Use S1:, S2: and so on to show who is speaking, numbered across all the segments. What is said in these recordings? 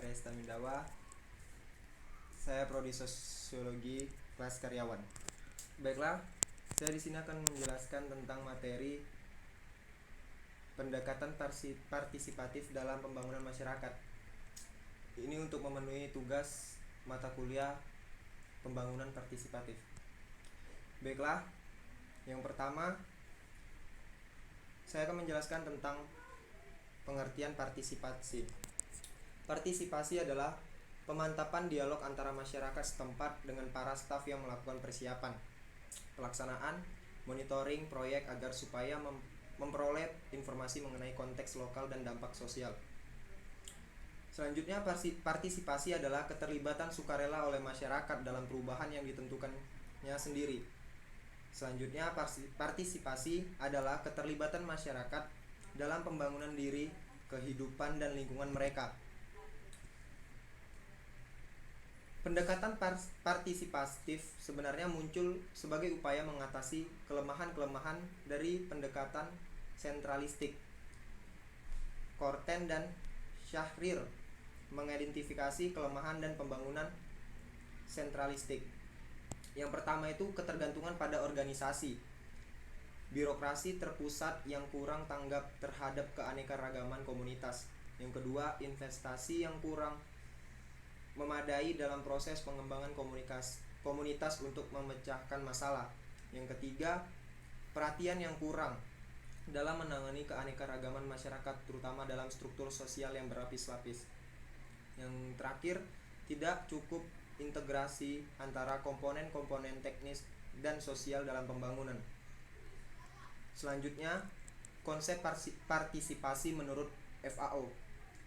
S1: Resta Mindawa. Saya prodi sosiologi kelas karyawan. Baiklah, saya di sini akan menjelaskan tentang materi pendekatan partisipatif dalam pembangunan masyarakat. Ini untuk memenuhi tugas mata kuliah pembangunan partisipatif. Baiklah, yang pertama saya akan menjelaskan tentang pengertian partisipasi. Partisipasi adalah pemantapan dialog antara masyarakat setempat dengan para staf yang melakukan persiapan, pelaksanaan, monitoring proyek agar supaya memperoleh informasi mengenai konteks lokal dan dampak sosial. Selanjutnya, partisipasi adalah keterlibatan sukarela oleh masyarakat dalam perubahan yang ditentukannya sendiri. Selanjutnya, partisipasi adalah keterlibatan masyarakat dalam pembangunan diri, kehidupan, dan lingkungan mereka. Pendekatan partisipatif sebenarnya muncul sebagai upaya mengatasi kelemahan-kelemahan dari pendekatan sentralistik. Korten dan Syahrir mengidentifikasi kelemahan dan pembangunan sentralistik. Yang pertama itu ketergantungan pada organisasi. Birokrasi terpusat yang kurang tanggap terhadap keanekaragaman komunitas. Yang kedua, investasi yang kurang memadai dalam proses pengembangan komunitas untuk memecahkan masalah. Yang ketiga, perhatian yang kurang dalam menangani keanekaragaman masyarakat, terutama dalam struktur sosial yang berlapis-lapis. Yang terakhir, tidak cukup integrasi antara komponen-komponen teknis dan sosial dalam pembangunan. Selanjutnya, konsep partisipasi menurut FAO.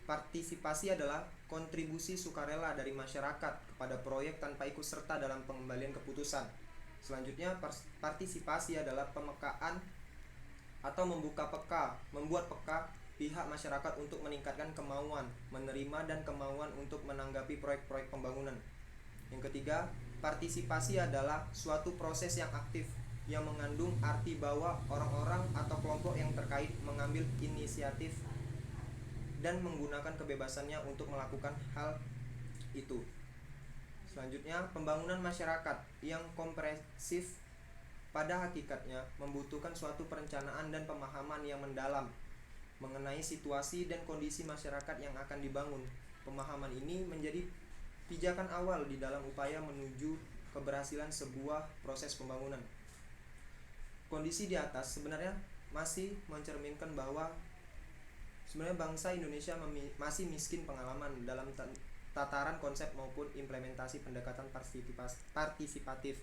S1: Partisipasi adalah kontribusi sukarela dari masyarakat kepada proyek tanpa ikut serta dalam pengembalian keputusan. Selanjutnya, partisipasi adalah pemekaan atau membuat peka pihak masyarakat untuk meningkatkan kemauan menerima dan kemauan untuk menanggapi proyek-proyek pembangunan. Yang ketiga, partisipasi adalah suatu proses yang aktif yang mengandung arti bahwa orang-orang atau kelompok yang terkait mengambil inisiatif dan menggunakan kebebasannya untuk melakukan hal itu. Selanjutnya, pembangunan masyarakat yang komprehensif pada hakikatnya membutuhkan suatu perencanaan dan pemahaman yang mendalam mengenai situasi dan kondisi masyarakat yang akan dibangun. Pemahaman ini menjadi pijakan awal di dalam upaya menuju keberhasilan sebuah proses pembangunan. Kondisi di atas sebenarnya masih mencerminkan bahwa sebenarnya bangsa Indonesia masih miskin pengalaman dalam tataran konsep maupun implementasi pendekatan partisipatif.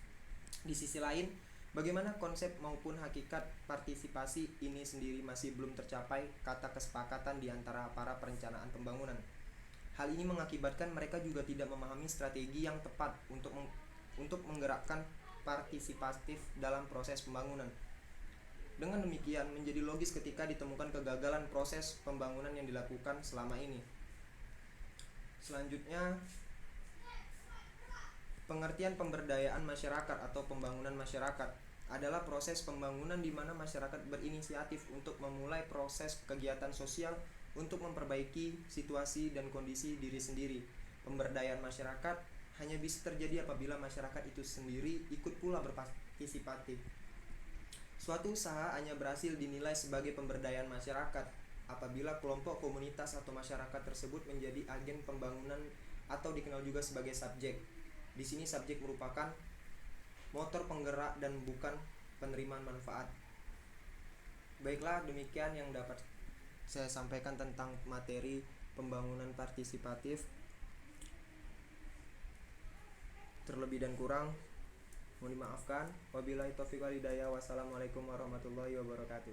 S1: Di sisi lain, bagaimana konsep maupun hakikat partisipasi ini sendiri masih belum tercapai kata kesepakatan di antara para perencanaan pembangunan. Hal ini mengakibatkan mereka juga tidak memahami strategi yang tepat untuk menggerakkan partisipatif dalam proses pembangunan. Dengan demikian, menjadi logis ketika ditemukan kegagalan proses pembangunan yang dilakukan selama ini. Selanjutnya, pengertian pemberdayaan masyarakat atau pembangunan masyarakat adalah proses pembangunan di mana masyarakat berinisiatif untuk memulai proses kegiatan sosial untuk memperbaiki situasi dan kondisi diri sendiri. Pemberdayaan masyarakat hanya bisa terjadi apabila masyarakat itu sendiri ikut pula berpartisipatif. Suatu usaha hanya berhasil dinilai sebagai pemberdayaan masyarakat apabila kelompok komunitas atau masyarakat tersebut menjadi agen pembangunan atau dikenal juga sebagai subjek. Di sini subjek merupakan motor penggerak dan bukan penerimaan manfaat. Baiklah, demikian yang dapat saya sampaikan tentang materi pembangunan partisipatif. Terlebih dan kurang mohon dimaafkan. Wabillahi taufiq wal hidayah. Wassalamualaikum warahmatullahi wabarakatuh.